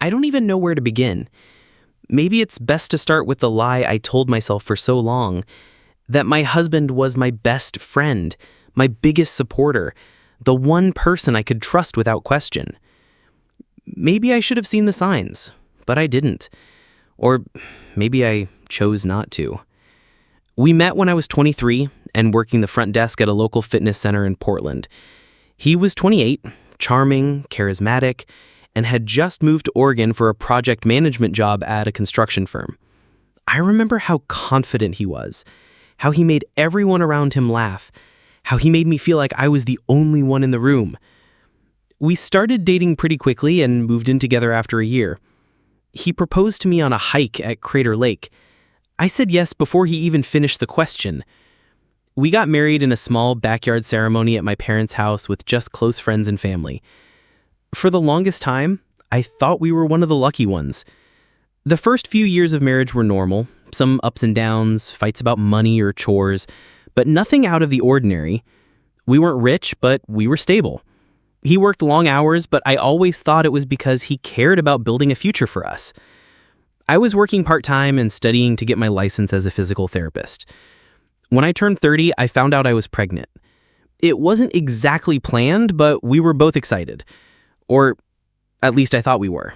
I don't even know where to begin. Maybe it's best to start with the lie I told myself for so long, that my husband was my best friend, my biggest supporter, the one person I could trust without question. Maybe I should have seen the signs, but I didn't. Or maybe I chose not to. We met when I was 23 and working the front desk at a local fitness center in Portland. He was 28, charming, charismatic, and had just moved to Oregon for a project management job at a construction firm. I remember how confident he was, how he made everyone around him laugh, how he made me feel like I was the only one in the room. We started dating pretty quickly and moved in together after a year. He proposed to me on a hike at Crater Lake. I said yes before he even finished the question. We got married in a small backyard ceremony at my parents' house with just close friends and family. For the longest time, I thought we were one of the lucky ones. The first few years of marriage were normal, some ups and downs, fights about money or chores, but nothing out of the ordinary. We weren't rich, but we were stable. He worked long hours, but I always thought it was because he cared about building a future for us. I was working part-time and studying to get my license as a physical therapist. When I turned 30, I found out I was pregnant. It wasn't exactly planned, but we were both excited. Or at least I thought we were.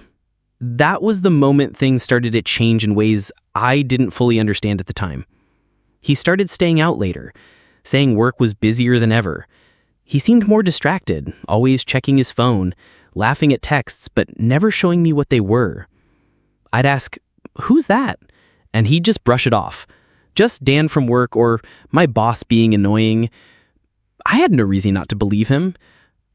That was the moment things started to change in ways I didn't fully understand at the time. He started staying out later, saying work was busier than ever. He seemed more distracted, always checking his phone, laughing at texts, but never showing me what they were. I'd ask, "Who's that?" And he'd just brush it off. Just Dan from work or my boss being annoying. I had no reason not to believe him.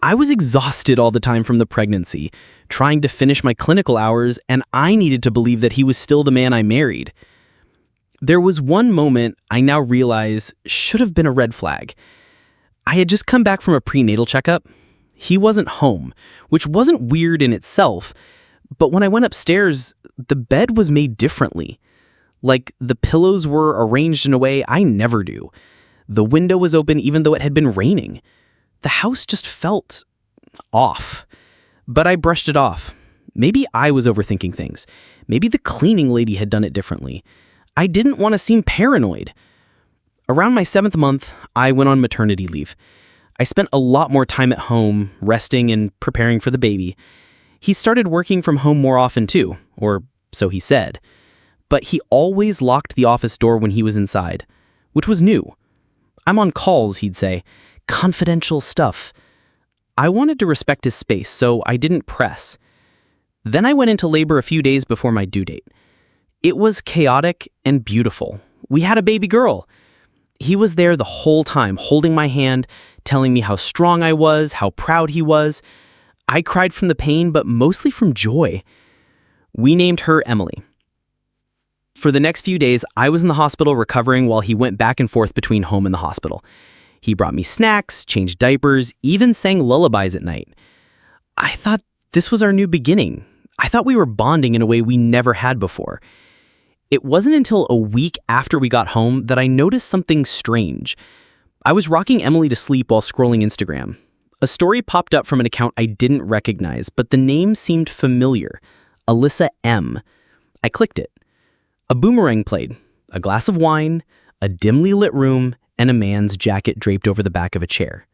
I was exhausted all the time from the pregnancy, trying to finish my clinical hours, and I needed to believe that he was still the man I married. There was one moment I now realize should have been a red flag. I had just come back from a prenatal checkup. He wasn't home, which wasn't weird in itself, but when I went upstairs, the bed was made differently. Like the pillows were arranged in a way I never do. The window was open even though it had been raining. The house just felt off. But I brushed it off. Maybe I was overthinking things. Maybe the cleaning lady had done it differently. I didn't want to seem paranoid. Around my 7th month, I went on maternity leave. I spent a lot more time at home, resting and preparing for the baby. He started working from home more often too, or so he said. But he always locked the office door when he was inside, which was new. "I'm on calls," he'd say. "Confidential stuff." I wanted to respect his space, so I didn't press. Then I went into labor a few days before my due date. It was chaotic and beautiful. We had a baby girl. He was there the whole time, holding my hand, telling me how strong I was, how proud he was. I cried from the pain, but mostly from joy. We named her Emily. For the next few days, I was in the hospital recovering while he went back and forth between home and the hospital. He brought me snacks, changed diapers, even sang lullabies at night. I thought this was our new beginning. I thought we were bonding in a way we never had before. It wasn't until a week after we got home that I noticed something strange. I was rocking Emily to sleep while scrolling Instagram. A story popped up from an account I didn't recognize, but the name seemed familiar. Alyssa M. I clicked it. A boomerang played, a glass of wine, a dimly lit room, and a man's jacket draped over the back of a chair.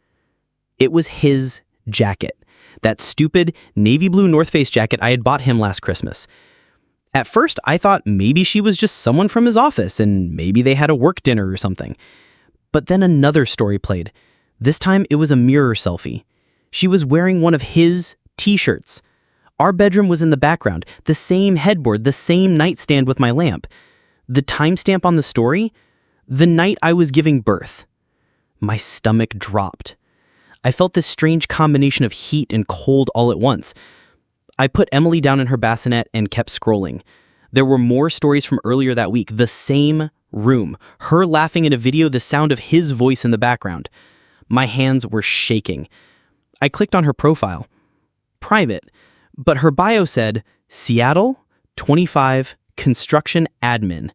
It was his jacket, that stupid navy blue North Face jacket I had bought him last Christmas. At first, I thought maybe she was just someone from his office and maybe they had a work dinner or something. But then another story played. This time it was a mirror selfie. She was wearing one of his t-shirts. Our bedroom was in the background, the same headboard, the same nightstand with my lamp. The timestamp on the story? The night I was giving birth. My stomach dropped. I felt this strange combination of heat and cold all at once. I put Emily down in her bassinet and kept scrolling. There were more stories from earlier that week, the same room, her laughing in a video, the sound of his voice in the background. My hands were shaking. I clicked on her profile. Private. But her bio said, Seattle, 25, construction admin.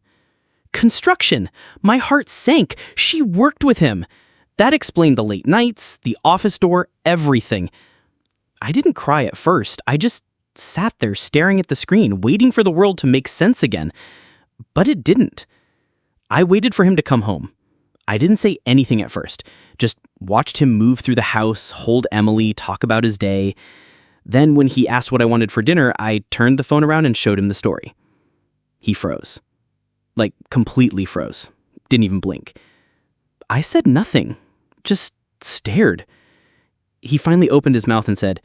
Construction! My heart sank. She worked with him. That explained the late nights, the office door, everything. I didn't cry at first. I just sat there staring at the screen, waiting for the world to make sense again. But it didn't. I waited for him to come home. I didn't say anything at first, just watched him move through the house, hold Emily, talk about his day. Then when he asked what I wanted for dinner, I turned the phone around and showed him the story. He froze. Like, completely froze. Didn't even blink. I said nothing, just stared. He finally opened his mouth and said,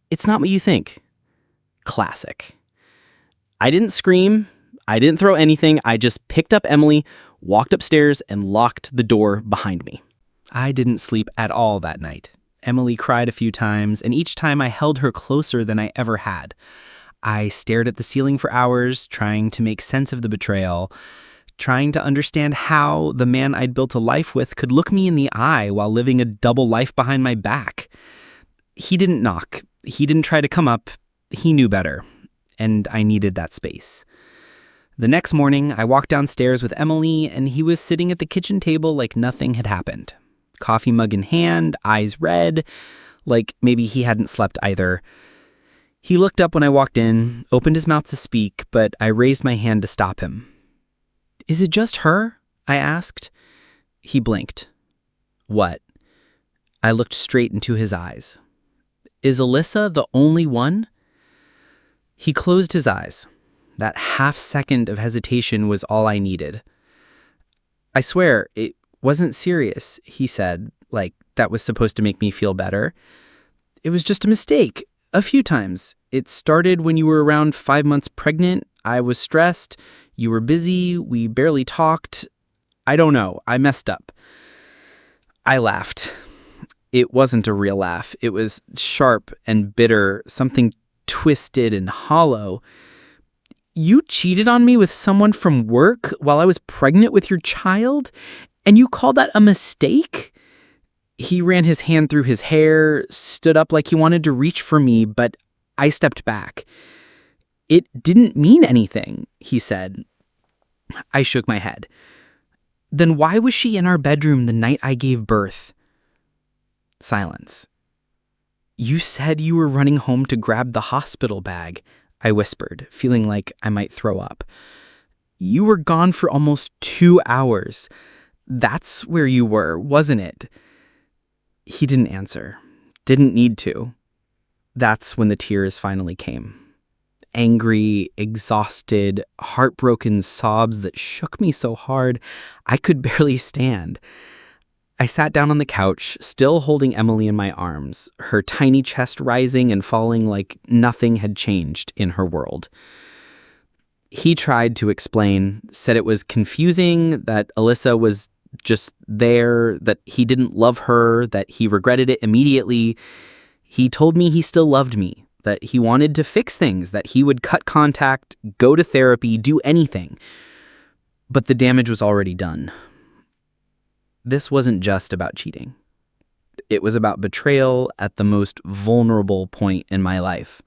"It's not what you think." Classic. I didn't scream. I didn't throw anything. I just picked up Emily, walked upstairs, and locked the door behind me. I didn't sleep at all that night. Emily cried a few times, and each time I held her closer than I ever had. I stared at the ceiling for hours, trying to make sense of the betrayal, trying to understand how the man I'd built a life with could look me in the eye while living a double life behind my back. He didn't knock. He didn't try to come up. He knew better, and I needed that space. The next morning, I walked downstairs with Emily, and he was sitting at the kitchen table like nothing had happened. Coffee mug in hand, eyes red, like maybe he hadn't slept either. He looked up when I walked in, opened his mouth to speak, but I raised my hand to stop him. "Is it just her?" I asked. He blinked. "What?" I looked straight into his eyes. "Is Alyssa the only one?" He closed his eyes. That half second of hesitation was all I needed. "I swear, it wasn't serious," he said, like that was supposed to make me feel better. "It was just a mistake. A few times. It started when you were around 5 months pregnant. I was stressed. You were busy. We barely talked. I don't know. I messed up." I laughed. It wasn't a real laugh. It was sharp and bitter, something twisted and hollow. "You cheated on me with someone from work while I was pregnant with your child? And you call that a mistake?" He ran his hand through his hair, stood up like he wanted to reach for me, but I stepped back. "It didn't mean anything," he said. I shook my head. "Then why was she in our bedroom the night I gave birth?" Silence. "You said you were running home to grab the hospital bag," I whispered, feeling like I might throw up. "You were gone for almost 2 hours. That's where you were, wasn't it?" He didn't answer. Didn't need to. That's when the tears finally came. Angry, exhausted, heartbroken sobs that shook me so hard I could barely stand. I sat down on the couch, still holding Emily in my arms, her tiny chest rising and falling like nothing had changed in her world. He tried to explain, said it was confusing, that Alyssa was just there, that he didn't love her, that he regretted it immediately. He told me he still loved me, that he wanted to fix things, that he would cut contact, go to therapy, do anything. But the damage was already done. This wasn't just about cheating. It was about betrayal at the most vulnerable point in my life.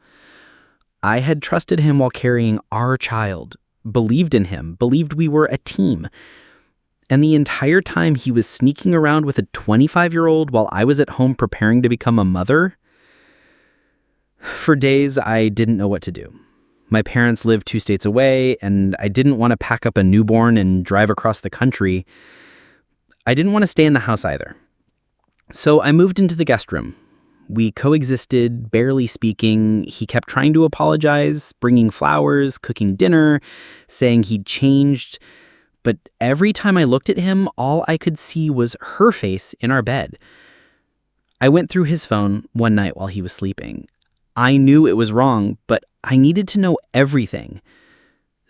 I had trusted him while carrying our child, believed in him, believed we were a team. And the entire time he was sneaking around with a 25-year-old while I was at home preparing to become a mother. For days, I didn't know what to do. My parents lived 2 states away, and I didn't want to pack up a newborn and drive across the country. I didn't want to stay in the house either. So I moved into the guest room. We coexisted, barely speaking. He kept trying to apologize, bringing flowers, cooking dinner, saying he'd changed. But every time I looked at him, all I could see was her face in our bed. I went through his phone one night while he was sleeping. I knew it was wrong, but I needed to know everything.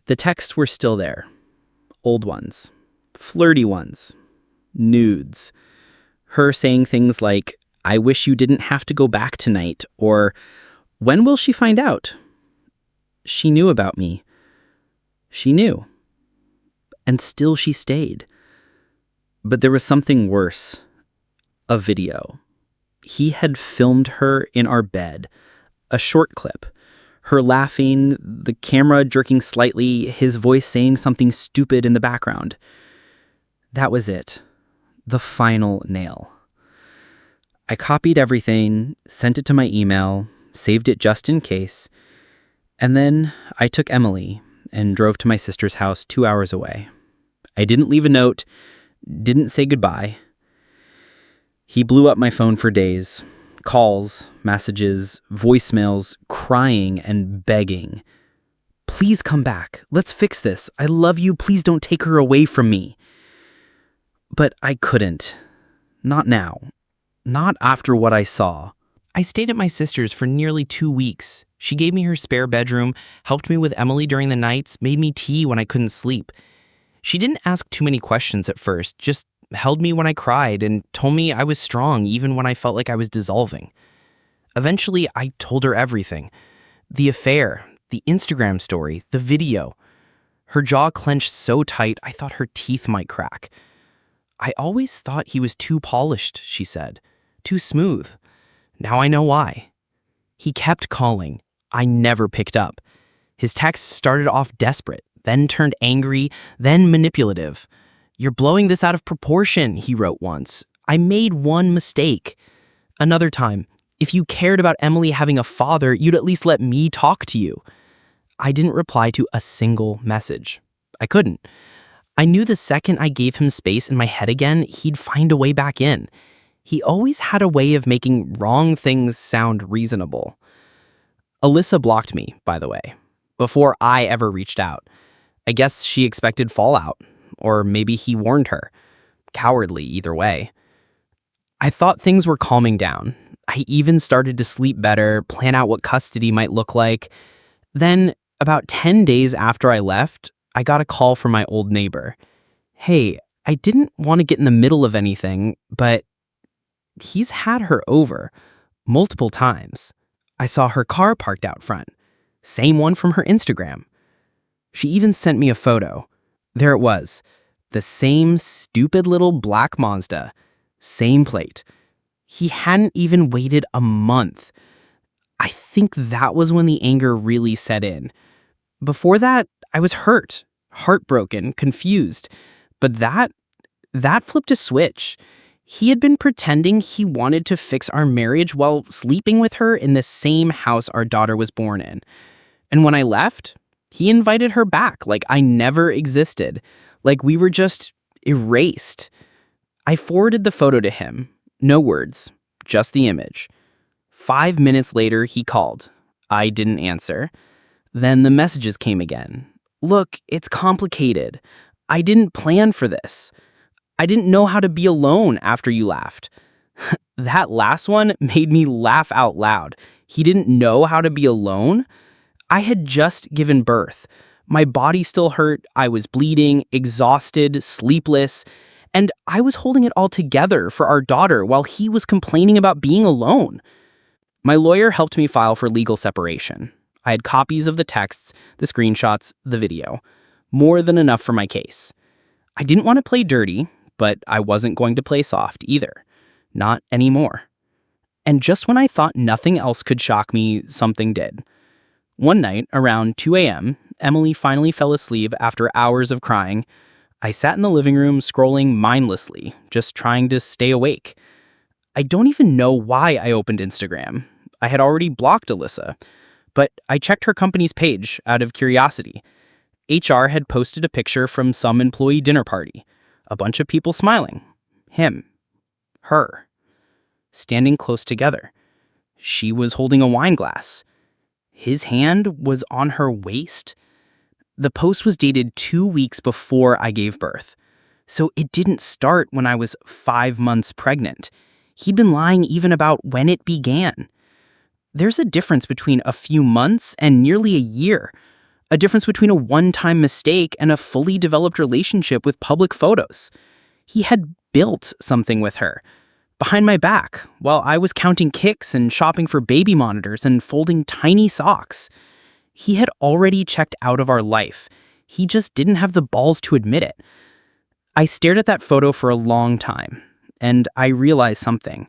The texts were still there. Old ones. Flirty ones. Nudes. Her saying things like, "I wish you didn't have to go back tonight," or "When will she find out?" She knew about me. She knew. And still she stayed. But there was something worse. A video. He had filmed her in our bed. A short clip. Her laughing, the camera jerking slightly, his voice saying something stupid in the background. That was it. The final nail. I copied everything, sent it to my email, saved it just in case. And then I took Emily and drove to my sister's house 2 hours away. I didn't leave a note, didn't say goodbye. He blew up my phone for days. Calls, messages, voicemails, crying and begging. Please come back. Let's fix this. I love you. Please don't take her away from me. But I couldn't. Not now. Not after what I saw. I stayed at my sister's for nearly 2 weeks. She gave me her spare bedroom, helped me with Emily during the nights, made me tea when I couldn't sleep. She didn't ask too many questions at first, just held me when I cried and told me I was strong even when I felt like I was dissolving. Eventually, I told her everything. The affair, the Instagram story, the video. Her jaw clenched so tight I thought her teeth might crack. I always thought he was too polished, she said. Too smooth. Now I know why. He kept calling. I never picked up. His texts started off desperate, then turned angry, then manipulative. You're blowing this out of proportion, he wrote once. I made one mistake. Another time, if you cared about Emily having a father, you'd at least let me talk to you. I didn't reply to a single message. I couldn't. I knew the second I gave him space in my head again, he'd find a way back in. He always had a way of making wrong things sound reasonable. Alyssa blocked me, by the way, before I ever reached out. I guess she expected fallout, or maybe he warned her. Cowardly, either way. I thought things were calming down. I even started to sleep better, plan out what custody might look like. Then, about 10 days after I left, I got a call from my old neighbor. Hey, I didn't want to get in the middle of anything, but he's had her over multiple times. I saw her car parked out front. Same one from her Instagram. She even sent me a photo. There it was. The same stupid little black Mazda. Same plate. He hadn't even waited a month. I think that was when the anger really set in. Before that, I was hurt, heartbroken, confused. But that flipped a switch. He had been pretending he wanted to fix our marriage while sleeping with her in the same house our daughter was born in. And when I left, he invited her back like I never existed, like we were just erased. I forwarded the photo to him. No words, just the image. 5 minutes later, he called. I didn't answer. Then the messages came again. Look, it's complicated. I didn't plan for this. I didn't know how to be alone after you laughed. That last one made me laugh out loud. He didn't know how to be alone? I had just given birth. My body still hurt. I was bleeding, exhausted, sleepless, and I was holding it all together for our daughter while he was complaining about being alone. My lawyer helped me file for legal separation. I had copies of the texts, the screenshots, the video. More than enough for my case. I didn't want to play dirty, but I wasn't going to play soft either. Not anymore. And just when I thought nothing else could shock me, something did. One night, around 2 a.m., Emily finally fell asleep after hours of crying. I sat in the living room scrolling mindlessly, just trying to stay awake. I don't even know why I opened Instagram. I had already blocked Alyssa, but I checked her company's page out of curiosity. HR had posted a picture from some employee dinner party. A bunch of people smiling. Him. Her. Standing close together. She was holding a wine glass. His hand was on her waist. The post was dated 2 weeks before I gave birth. So it didn't start when I was 5 months pregnant. He'd been lying even about when it began. There's a difference between a few months and nearly a year. A difference between a one-time mistake and a fully developed relationship with public photos. He had built something with her. Behind my back, while I was counting kicks and shopping for baby monitors and folding tiny socks. He had already checked out of our life. He just didn't have the balls to admit it. I stared at that photo for a long time, and I realized something.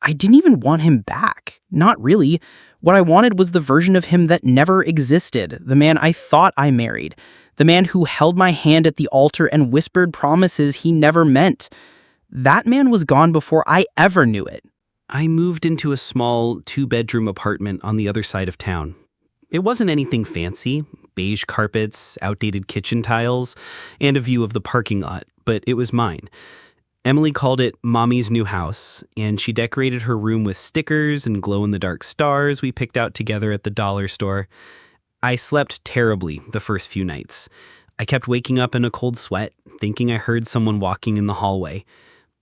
I didn't even want him back. Not really. What I wanted was the version of him that never existed, the man I thought I married, the man who held my hand at the altar and whispered promises he never meant. That man was gone before I ever knew it. I moved into a small 2-bedroom apartment on the other side of town. It wasn't anything fancy, beige carpets, outdated kitchen tiles, and a view of the parking lot, but it was mine. Emily called it Mommy's new house, and she decorated her room with stickers and glow-in-the-dark stars we picked out together at the dollar store. I slept terribly the first few nights. I kept waking up in a cold sweat, thinking I heard someone walking in the hallway.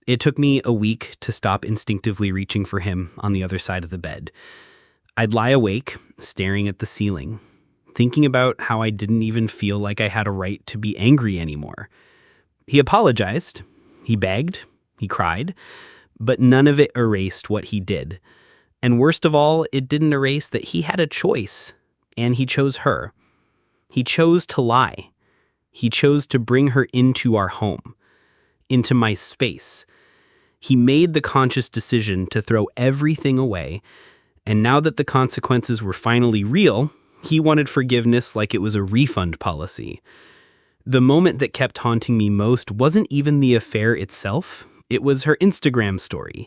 It took me a week to stop instinctively reaching for him on the other side of the bed. I'd lie awake, staring at the ceiling, thinking about how I didn't even feel like I had a right to be angry anymore. He apologized, he begged, he cried, but none of it erased what he did. And worst of all, it didn't erase that he had a choice, and he chose her. He chose to lie. He chose to bring her into our home, into my space. He made the conscious decision to throw everything away, and now that the consequences were finally real, he wanted forgiveness like it was a refund policy. The moment that kept haunting me most wasn't even the affair itself, it was her Instagram story.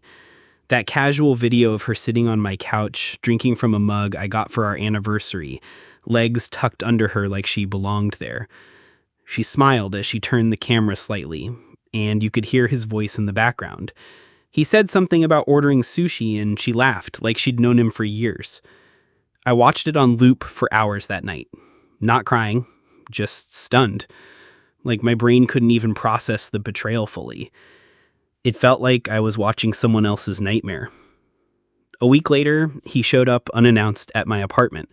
That casual video of her sitting on my couch, drinking from a mug I got for our anniversary, legs tucked under her like she belonged there. She smiled as she turned the camera slightly, and you could hear his voice in the background. He said something about ordering sushi, and she laughed like she'd known him for years. I watched it on loop for hours that night, not crying, just stunned, like my brain couldn't even process the betrayal fully. It felt like I was watching someone else's nightmare. A week later, he showed up unannounced at my apartment.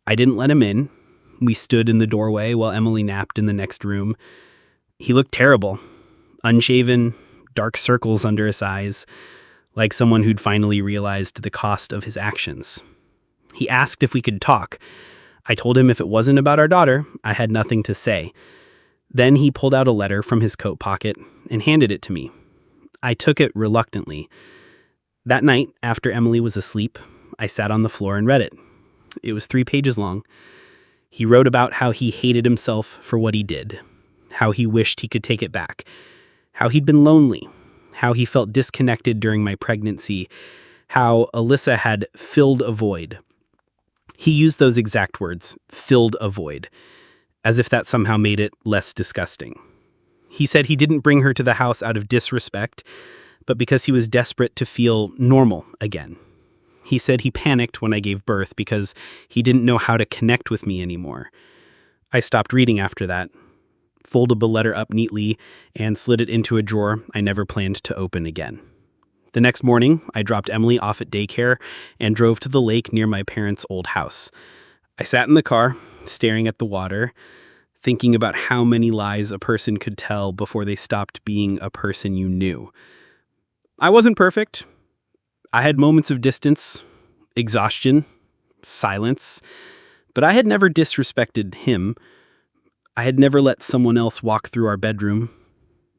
I didn't let him in. We stood in the doorway while Emily napped in the next room. He looked terrible. Unshaven, dark circles under his eyes, like someone who'd finally realized the cost of his actions. He asked if we could talk. I told him if it wasn't about our daughter, I had nothing to say. Then he pulled out a letter from his coat pocket and handed it to me. I took it reluctantly. That night, after Emily was asleep, I sat on the floor and read it. It was 3 pages long. He wrote about how he hated himself for what he did, how he wished he could take it back, how he'd been lonely, how he felt disconnected during my pregnancy, how Alyssa had filled a void. He used those exact words, filled a void, as if that somehow made it less disgusting. He said he didn't bring her to the house out of disrespect, but because he was desperate to feel normal again. He said he panicked when I gave birth because he didn't know how to connect with me anymore. I stopped reading after that, folded the letter up neatly, and slid it into a drawer I never planned to open again. The next morning, I dropped Emily off at daycare and drove to the lake near my parents' old house. I sat in the car, staring at the water, thinking about how many lies a person could tell before they stopped being a person you knew. I wasn't perfect. I had moments of distance, exhaustion, silence, but I had never disrespected him. I had never let someone else walk through our bedroom.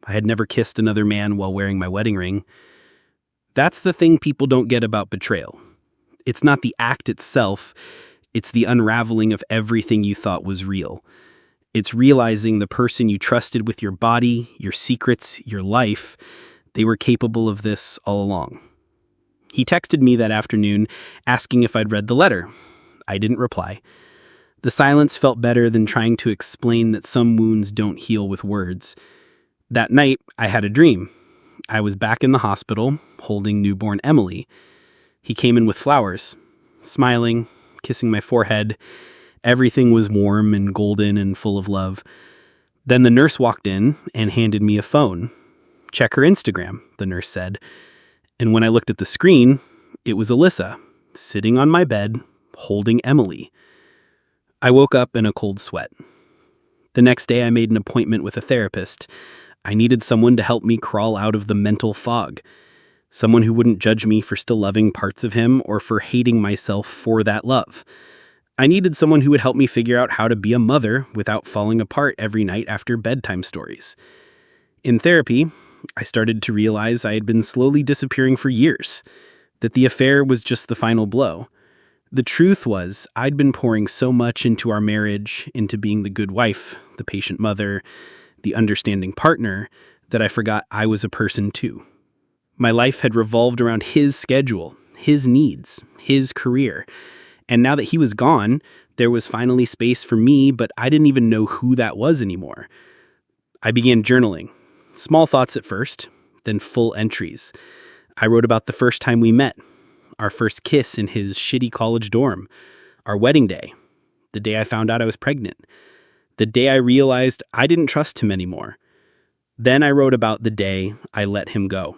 I had never kissed another man while wearing my wedding ring. That's the thing people don't get about betrayal. It's not the act itself, it's the unraveling of everything you thought was real. It's realizing the person you trusted with your body, your secrets, your life, they were capable of this all along. He texted me that afternoon, asking if I'd read the letter. I didn't reply. The silence felt better than trying to explain that some wounds don't heal with words. That night, I had a dream. I was back in the hospital, holding newborn Emily. He came in with flowers, smiling, kissing my forehead. Everything was warm and golden and full of love. Then the nurse walked in and handed me a phone. "Check her Instagram," the nurse said. And when I looked at the screen, it was Alyssa, sitting on my bed, holding Emily. I woke up in a cold sweat. The next day, I made an appointment with a therapist. I needed someone to help me crawl out of the mental fog. Someone who wouldn't judge me for still loving parts of him or for hating myself for that love. I needed someone who would help me figure out how to be a mother without falling apart every night after bedtime stories. In therapy, I started to realize I had been slowly disappearing for years, that the affair was just the final blow. The truth was, I'd been pouring so much into our marriage, into being the good wife, the patient mother, the understanding partner, that I forgot I was a person too. My life had revolved around his schedule, his needs, his career, And now that he was gone, there was finally space for me, but I didn't even know who that was anymore. I began journaling. Small thoughts at first, then full entries. I wrote about the first time we met, our first kiss in his shitty college dorm, our wedding day, the day I found out I was pregnant, the day I realized I didn't trust him anymore. Then I wrote about the day I let him go.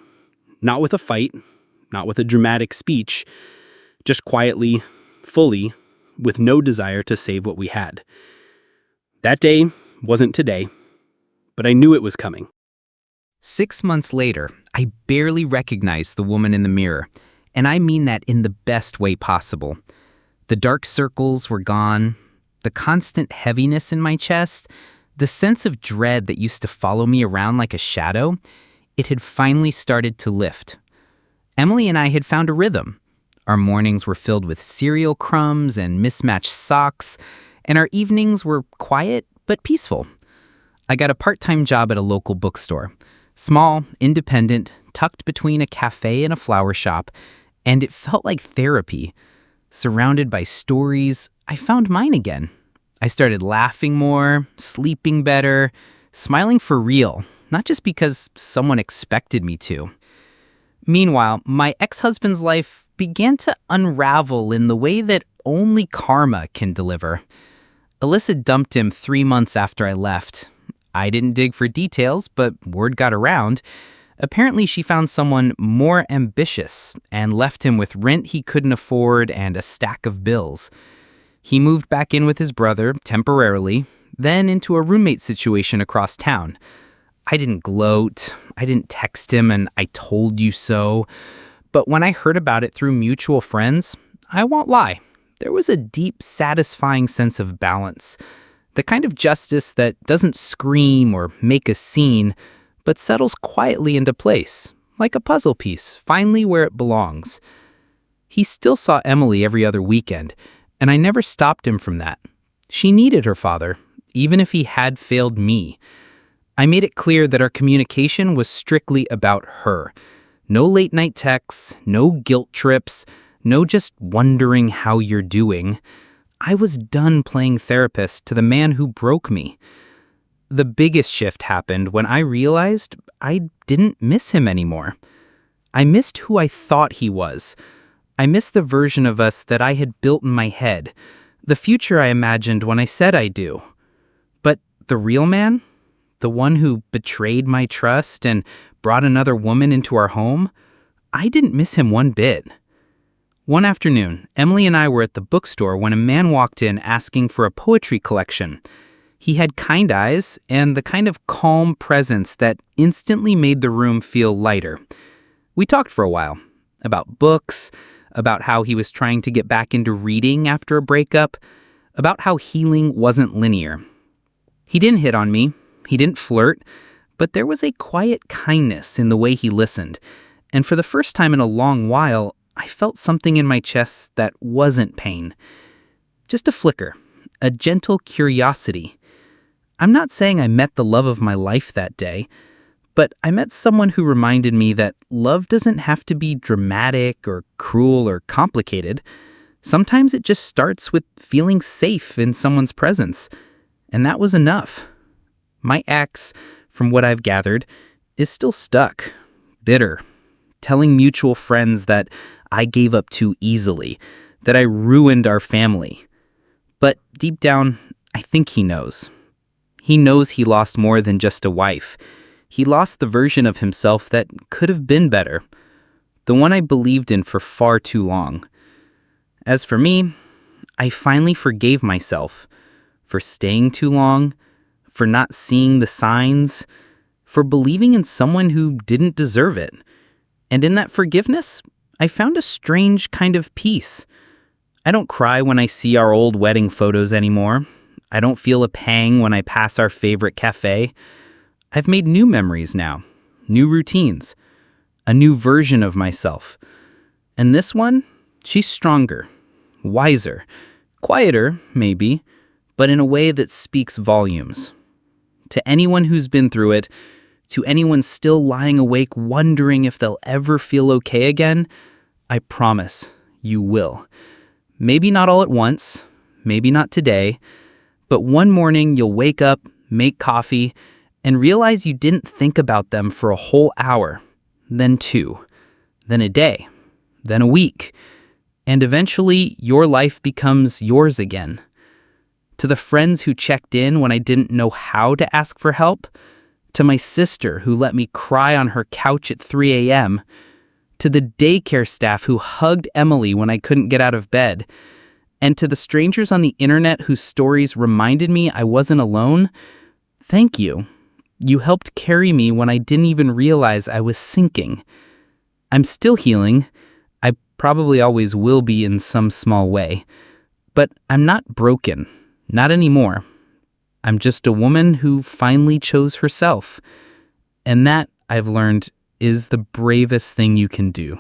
Not with a fight, not with a dramatic speech, just quietly, fully, with no desire to save what we had. That day wasn't today, but I knew it was coming. 6 months later, I barely recognized the woman in the mirror, and I mean that in the best way possible. The dark circles were gone, the constant heaviness in my chest, the sense of dread that used to follow me around like a shadow, it had finally started to lift. Emily and I had found a rhythm. Our mornings were filled with cereal crumbs and mismatched socks, and our evenings were quiet but peaceful. I got a part-time job at a local bookstore. Small, independent, tucked between a cafe and a flower shop, and it felt like therapy. Surrounded by stories, I found mine again. I started laughing more, sleeping better, smiling for real, not just because someone expected me to. Meanwhile, my ex-husband's life began to unravel in the way that only karma can deliver. Alyssa dumped him 3 months after I left. I didn't dig for details, but word got around. Apparently, she found someone more ambitious and left him with rent he couldn't afford and a stack of bills. He moved back in with his brother, temporarily, then into a roommate situation across town. I didn't gloat, I didn't text him and I told you so. But when I heard about it through mutual friends, I won't lie, there was a deep, satisfying sense of balance. The kind of justice that doesn't scream or make a scene, but settles quietly into place, like a puzzle piece, finally where it belongs. He still saw Emily every other weekend, and I never stopped him from that. She needed her father, even if he had failed me. I made it clear that our communication was strictly about her. No late-night texts, no guilt trips, no just wondering how you're doing. I was done playing therapist to the man who broke me. The biggest shift happened when I realized I didn't miss him anymore. I missed who I thought he was. I missed the version of us that I had built in my head, the future I imagined when I said I do. But the real man, the one who betrayed my trust and brought another woman into our home, I didn't miss him one bit. One afternoon, Emily and I were at the bookstore when a man walked in asking for a poetry collection. He had kind eyes and the kind of calm presence that instantly made the room feel lighter. We talked for a while about books, about how he was trying to get back into reading after a breakup, about how healing wasn't linear. He didn't hit on me, he didn't flirt, but there was a quiet kindness in the way he listened, and for the first time in a long while, I felt something in my chest that wasn't pain. Just a flicker, a gentle curiosity. I'm not saying I met the love of my life that day, but I met someone who reminded me that love doesn't have to be dramatic or cruel or complicated. Sometimes it just starts with feeling safe in someone's presence, and that was enough. My ex, from what I've gathered, is still stuck, bitter, telling mutual friends that I gave up too easily, that I ruined our family. But deep down, I think he knows. He knows he lost more than just a wife. He lost the version of himself that could have been better, the one I believed in for far too long. As for me, I finally forgave myself for staying too long, for not seeing the signs, for believing in someone who didn't deserve it. And in that forgiveness, I found a strange kind of peace. I don't cry when I see our old wedding photos anymore. I don't feel a pang when I pass our favorite cafe. I've made new memories now, new routines, a new version of myself. And this one, she's stronger, wiser, quieter, maybe, but in a way that speaks volumes. To anyone who's been through it, to anyone still lying awake wondering if they'll ever feel okay again, I promise you will. Maybe not all at once, maybe not today, but one morning you'll wake up, make coffee, and realize you didn't think about them for a whole hour, then 2, then a day, then a week, and eventually your life becomes yours again. To the friends who checked in when I didn't know how to ask for help, to my sister who let me cry on her couch at 3 a.m., to the daycare staff who hugged Emily when I couldn't get out of bed, and to the strangers on the internet whose stories reminded me I wasn't alone, thank you. You helped carry me when I didn't even realize I was sinking. I'm still healing. I probably always will be in some small way. But I'm not broken. Not anymore. I'm just a woman who finally chose herself. And that, I've learned, is the bravest thing you can do.